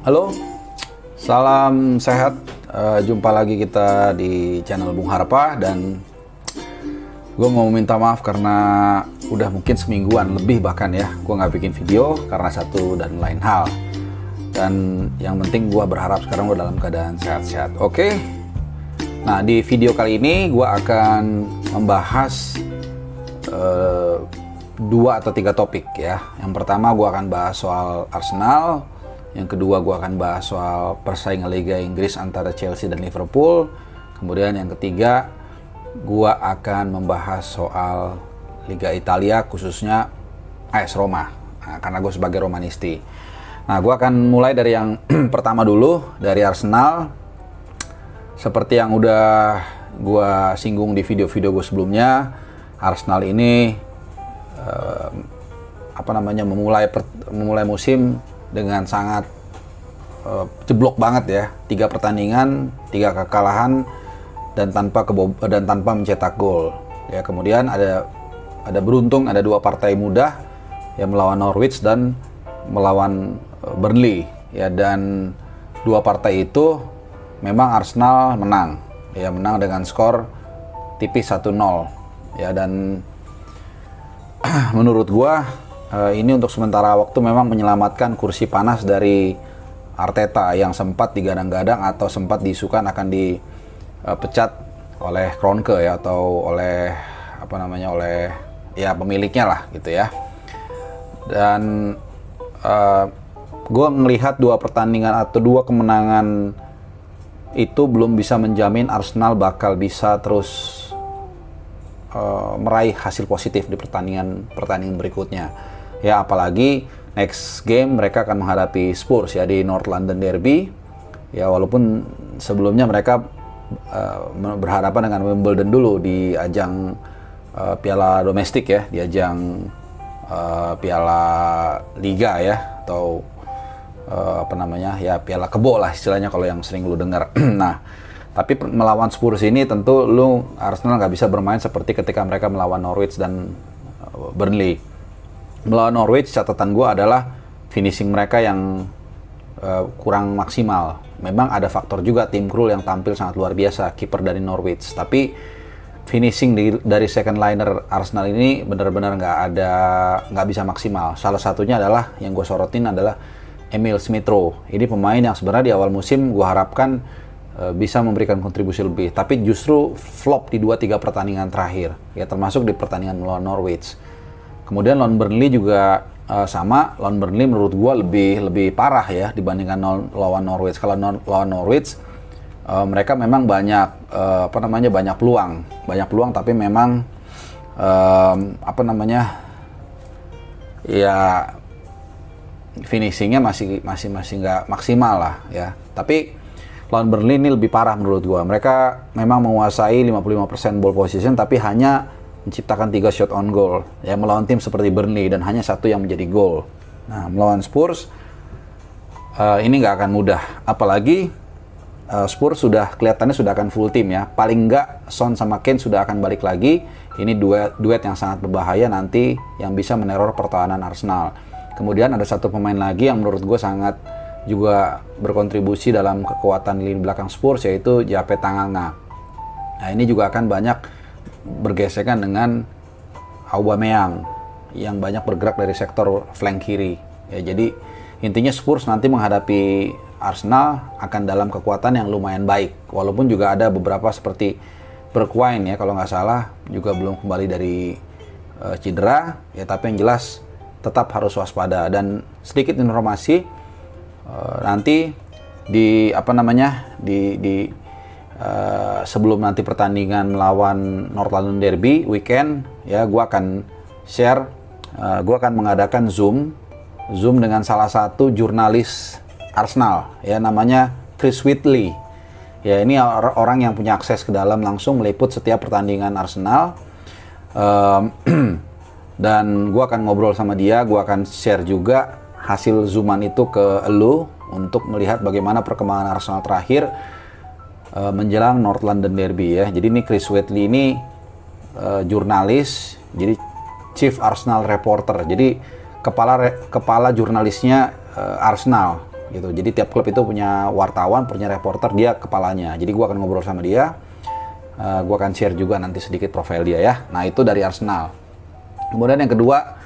Halo, salam sehat. Jumpa lagi kita di channel Bung Harpa, dan gue mau minta maaf karena udah mungkin semingguan lebih bahkan ya gue nggak bikin video karena satu dan lain hal. Dan yang penting gue berharap sekarang gue dalam keadaan sehat-sehat. Oke. Nah, di video kali ini gue akan membahas 2 atau 3 topik ya. Yang pertama gue akan bahas soal Arsenal. Yang kedua gue akan bahas soal persaingan Liga Inggris antara Chelsea dan Liverpool. Kemudian yang ketiga gue akan membahas soal Liga Italia, khususnya AS Roma. Nah, karena gue sebagai Romanisti. Nah, gue akan mulai dari yang pertama dulu, dari Arsenal. Seperti yang udah gue singgung di video-video gue sebelumnya, Arsenal ini memulai musim dengan sangat jeblok banget ya. 3 pertandingan, 3 kekalahan dan tanpa mencetak gol. Ya, kemudian ada beruntung ada 2 partai mudah yang melawan Norwich dan melawan Burnley ya, dan 2 partai itu memang Arsenal menang. Ya, menang dengan skor tipis 1-0 ya, dan menurut gua ini untuk sementara waktu memang menyelamatkan kursi panas dari Arteta yang sempat digadang-gadang atau sempat diisukan akan dipecat oleh Kroenke ya, atau oleh oleh ya pemiliknya lah gitu ya. Dan gue ngelihat 2 pertandingan atau 2 kemenangan itu belum bisa menjamin Arsenal bakal bisa terus meraih hasil positif di pertandingan berikutnya. Ya, apalagi next game mereka akan menghadapi Spurs ya di North London Derby. Ya, walaupun sebelumnya mereka berhadapan dengan Wimbledon dulu di ajang piala domestik ya, di ajang piala liga ya, atau piala kebo lah istilahnya kalau yang sering lu dengar. Nah, tapi melawan Spurs ini tentu Arsenal nggak bisa bermain seperti ketika mereka melawan Norwich dan Burnley. Melawan Norwich, catatan gue adalah finishing mereka yang kurang maksimal. Memang ada faktor juga Tim Krul yang tampil sangat luar biasa, kiper dari Norwich. Tapi finishing dari second liner Arsenal ini benar-benar nggak bisa maksimal. Salah satunya adalah yang gue sorotin adalah Emil Smith Rowe. Ini pemain yang sebenarnya di awal musim gue harapkan bisa memberikan kontribusi lebih, tapi justru flop di 2-3 pertandingan terakhir ya, termasuk di pertandingan melawan Norwich. Kemudian lawan Burnley juga sama. Lawan Burnley menurut gua lebih parah ya dibandingkan lawan Norwich. Kalau lawan Norwich mereka memang banyak peluang, tapi memang ya finishingnya masih nggak maksimal lah ya. Tapi lawan Burnley ini lebih parah menurut gua. Mereka memang menguasai 55% ball position tapi hanya menciptakan 3 shot on goal ya, melawan tim seperti Burnley, dan hanya 1 yang menjadi gol. Nah, melawan Spurs ini nggak akan mudah, apalagi Spurs kelihatannya sudah akan full tim ya. Paling nggak Son sama Kane sudah akan balik lagi. Ini duet yang sangat berbahaya nanti yang bisa meneror pertahanan Arsenal. Kemudian ada 1 pemain lagi yang menurut gue sangat juga berkontribusi dalam kekuatan lini belakang Spurs, yaitu Jape Tanganga. Nah, ini juga akan banyak bergesekan dengan Aubameyang yang banyak bergerak dari sektor flank kiri ya. Jadi intinya Spurs nanti menghadapi Arsenal akan dalam kekuatan yang lumayan baik, walaupun juga ada beberapa seperti Bergwijn ya, kalau nggak salah juga belum kembali dari cedera ya, tapi yang jelas tetap harus waspada. Dan sedikit informasi, nanti sebelum nanti pertandingan melawan North London Derby weekend ya, gue akan mengadakan Zoom dengan salah satu jurnalis Arsenal ya, namanya Chris Whitley ya. Ini orang yang punya akses ke dalam langsung meliput setiap pertandingan Arsenal, dan gue akan ngobrol sama dia. Gue akan share juga hasil zooman itu ke elu untuk melihat bagaimana perkembangan Arsenal terakhir menjelang North London Derby ya. Jadi ini Chris Whitley ini jurnalis, jadi Chief Arsenal Reporter. Jadi kepala jurnalisnya Arsenal gitu. Jadi tiap klub itu punya wartawan, punya reporter, dia kepalanya. Jadi gue akan ngobrol sama dia. Gue akan share juga nanti sedikit profil dia ya. Nah itu dari Arsenal. Kemudian yang kedua,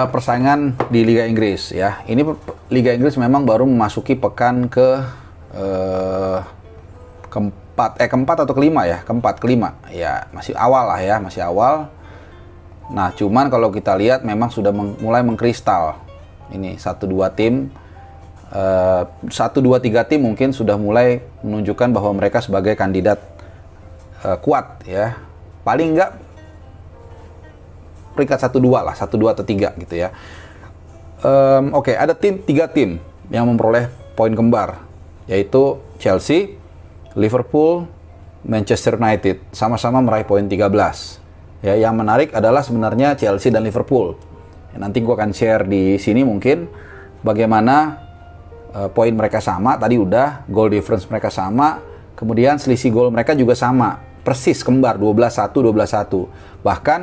persaingan di Liga Inggris ya. Ini Liga Inggris memang baru memasuki pekan keempat atau kelima ya, kelima ya, masih awal lah ya, masih awal. Nah cuman kalau kita lihat memang sudah mulai mengkristal ini 1-2 tim, 1-2-3 tim mungkin sudah mulai menunjukkan bahwa mereka sebagai kandidat kuat ya, paling enggak peringkat 1-2 lah, 1-2 atau 3 gitu ya. Oke, ada 3 tim yang memperoleh poin kembar, yaitu Chelsea, Liverpool, Manchester United, sama-sama meraih poin 13. Ya, yang menarik adalah sebenarnya Chelsea dan Liverpool. Ya, nanti gue akan share di sini mungkin bagaimana poin mereka sama, tadi udah, goal difference mereka sama, kemudian selisih gol mereka juga sama, persis kembar 12-1, 12-1. Bahkan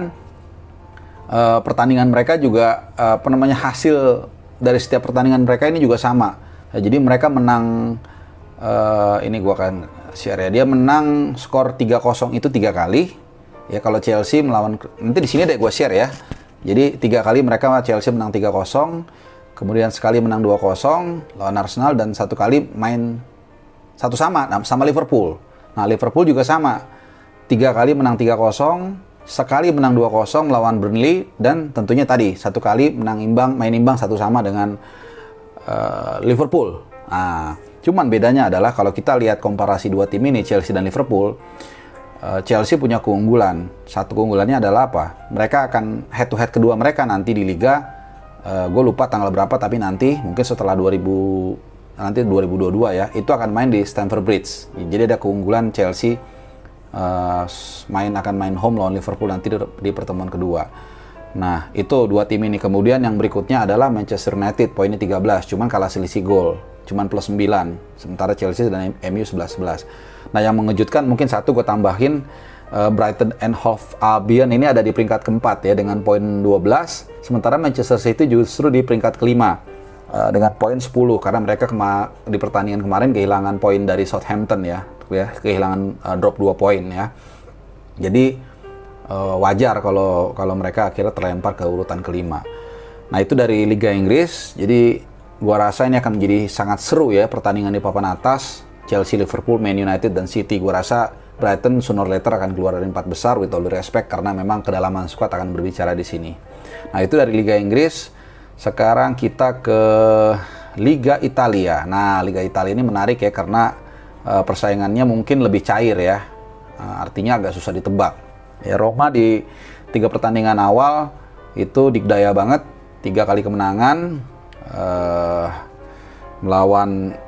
pertandingan mereka juga hasil dari setiap pertandingan mereka ini juga sama. Ya, jadi mereka menang, ini gue akan share ya, dia menang skor 3-0 itu 3 kali. Ya kalau Chelsea melawan, nanti di sini deh gue share ya. Jadi 3 kali mereka Chelsea menang 3-0, kemudian sekali menang 2-0 lawan Arsenal, dan 1 kali main satu sama Liverpool. Nah Liverpool juga sama, 3 kali menang 3-0, sekali menang 2-0 lawan Burnley, dan tentunya tadi 1 kali main imbang 1 sama dengan Liverpool. Nah, cuman bedanya adalah kalau kita lihat komparasi 2 tim ini, Chelsea dan Liverpool, Chelsea punya keunggulan. Satu keunggulannya adalah apa? Mereka akan head to head kedua mereka nanti di Liga. Gue lupa tanggal berapa, tapi nanti mungkin setelah 2022 ya, itu akan main di Stamford Bridge. Jadi ada keunggulan Chelsea akan main home lawan Liverpool nanti di pertemuan kedua. Nah itu 2 tim ini. Kemudian yang berikutnya adalah Manchester United, poinnya 13, cuman kalah selisih gol, cuman plus 9, sementara Chelsea dan MU 11-11. Nah yang mengejutkan mungkin satu gue tambahin, Brighton and Hove Albion ini ada di peringkat keempat ya dengan poin 12, sementara Manchester City justru di peringkat kelima dengan poin 10, karena mereka di pertandingan kemarin kehilangan poin dari Southampton ya, kehilangan drop 2 poin ya. Jadi wajar kalau mereka akhirnya terlempar ke urutan kelima. Nah itu dari Liga Inggris. Jadi gua rasa ini akan menjadi sangat seru ya pertandingan di papan atas. Chelsea, Liverpool, Man United, dan City. Gua rasa Brighton sooner or later akan keluar dari 4 besar, with all due respect, karena memang kedalaman squad akan berbicara di sini. Nah itu dari Liga Inggris. Sekarang kita ke Liga Italia. Nah Liga Italia ini menarik ya, karena persaingannya mungkin lebih cair ya. Artinya agak susah ditebak. Ya, Roma di 3 pertandingan awal itu dikdaya banget, 3 kali kemenangan, melawan,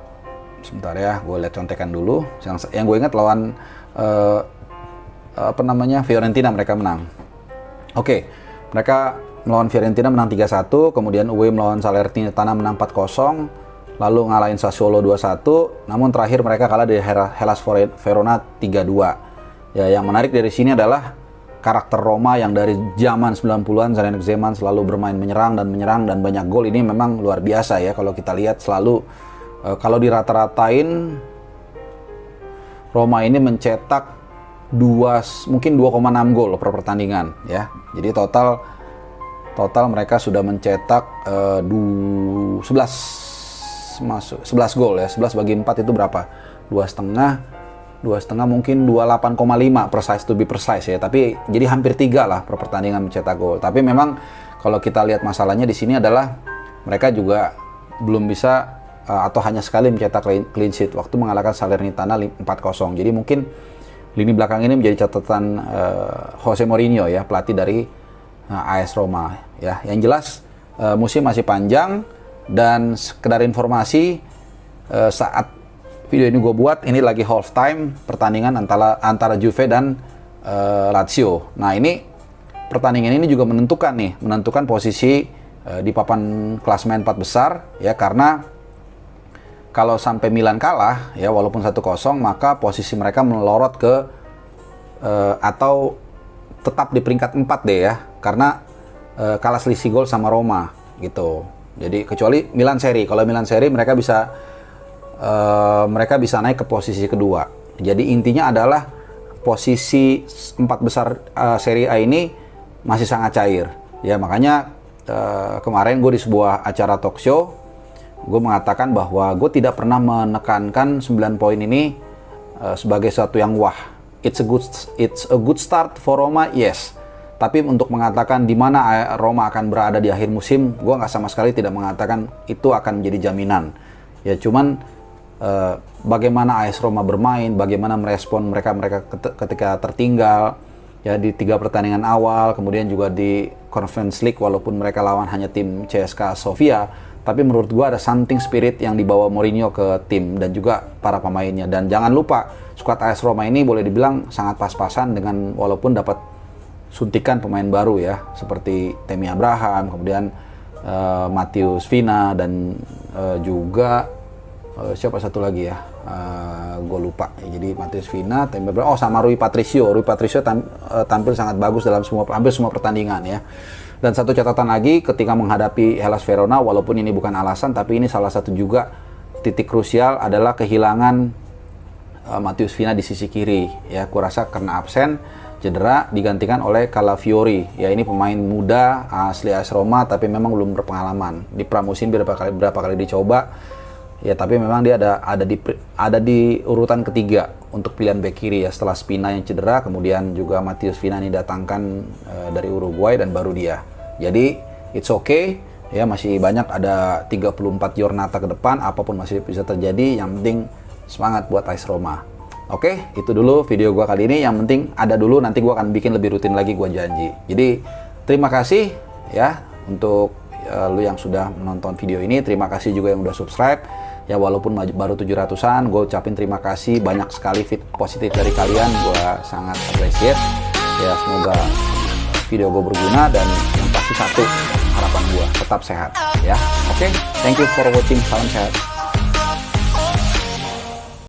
sebentar ya, gue lihat contekan dulu. Yang gue ingat lawan Fiorentina mereka menang. Oke, mereka melawan Fiorentina menang 3-1, kemudian away melawan Salernitana menang 4-0, lalu ngalahin Sassuolo 2-1, namun terakhir mereka kalah dari Hellas Verona 3-2. Ya, yang menarik dari sini adalah karakter Roma yang dari zaman 90-an, Zinedine Zidane selalu bermain menyerang dan banyak gol. Ini memang luar biasa ya, kalau kita lihat selalu kalau dirata-ratain Roma ini mencetak mungkin 2,6 gol per pertandingan ya. Jadi total mereka sudah mencetak 11 gol ya. 11 bagi 4 itu berapa? 2,5 mungkin 28,5 precise, to be precise ya. Tapi jadi hampir 3 lah per pertandingan mencetak gol. Tapi memang kalau kita lihat masalahnya di sini adalah mereka juga belum bisa atau hanya sekali mencetak clean sheet waktu mengalahkan Salernitana 4-0. Jadi mungkin lini belakang ini menjadi catatan Jose Mourinho ya, pelatih dari AS Roma ya. Yang jelas musim masih panjang, dan sekedar informasi saat video ini gue buat, ini lagi half time pertandingan antara Juve dan Lazio. Nah ini pertandingan ini juga menentukan posisi di papan klasemen 4 besar ya, karena kalau sampai Milan kalah ya walaupun 1-0, maka posisi mereka melorot ke atau tetap di peringkat 4 deh ya, karena kalah selisih gol sama Roma gitu. Jadi kecuali Milan seri. Kalau Milan seri mereka bisa naik ke posisi kedua. Jadi intinya adalah posisi 4 besar Serie A ini masih sangat cair. Ya makanya kemarin gue di sebuah acara talk show, gue mengatakan bahwa gue tidak pernah menekankan 9 poin ini sebagai sesuatu yang wah. It's a good start for Roma, yes. Tapi untuk mengatakan di mana Roma akan berada di akhir musim, gue nggak sama sekali tidak mengatakan itu akan menjadi jaminan. Ya cuman bagaimana AS Roma bermain, bagaimana merespon mereka ketika tertinggal ya di 3 pertandingan awal, kemudian juga di Conference League walaupun mereka lawan hanya tim CSKA Sofia, tapi menurut gua ada something spirit yang dibawa Mourinho ke tim dan juga para pemainnya. Dan jangan lupa skuad AS Roma ini boleh dibilang sangat pas-pasan dengan walaupun dapat suntikan pemain baru ya seperti Tammy Abraham, kemudian Matheus Fina dan juga siapa satu lagi ya, gue lupa. Jadi Matheus Fina, sama Rui Patricio. Rui Patricio tampil sangat bagus dalam hampir semua pertandingan ya. Dan satu catatan lagi ketika menghadapi Hellas Verona, walaupun ini bukan alasan, tapi ini salah satu juga titik krusial adalah kehilangan Matheus Fina di sisi kiri. Ya, kurasa karena absen, cedera, digantikan oleh Calafiori. Ya ini pemain muda asli AS Roma, tapi memang belum berpengalaman. Di pramusim berapa kali dicoba. Ya tapi memang dia ada di urutan ketiga untuk pilihan bek kiri ya setelah Spina yang cedera, kemudian juga Matheus Fina ini datangkan dari Uruguay dan baru dia. Jadi it's okay ya, masih banyak ada 34 giornata ke depan, apapun masih bisa terjadi, yang penting semangat buat AS Roma. Oke, itu dulu video gua kali ini, yang penting ada dulu, nanti gua akan bikin lebih rutin lagi, gua janji. Jadi terima kasih ya untuk lu yang sudah menonton video ini, terima kasih juga yang udah subscribe. Ya walaupun baru 700-an, gue ucapin terima kasih, banyak sekali feed positif dari kalian, gue sangat appreciate. Ya semoga video gue berguna dan yang pasti satu harapan gue tetap sehat ya. Oke, thank you for watching, salam sehat.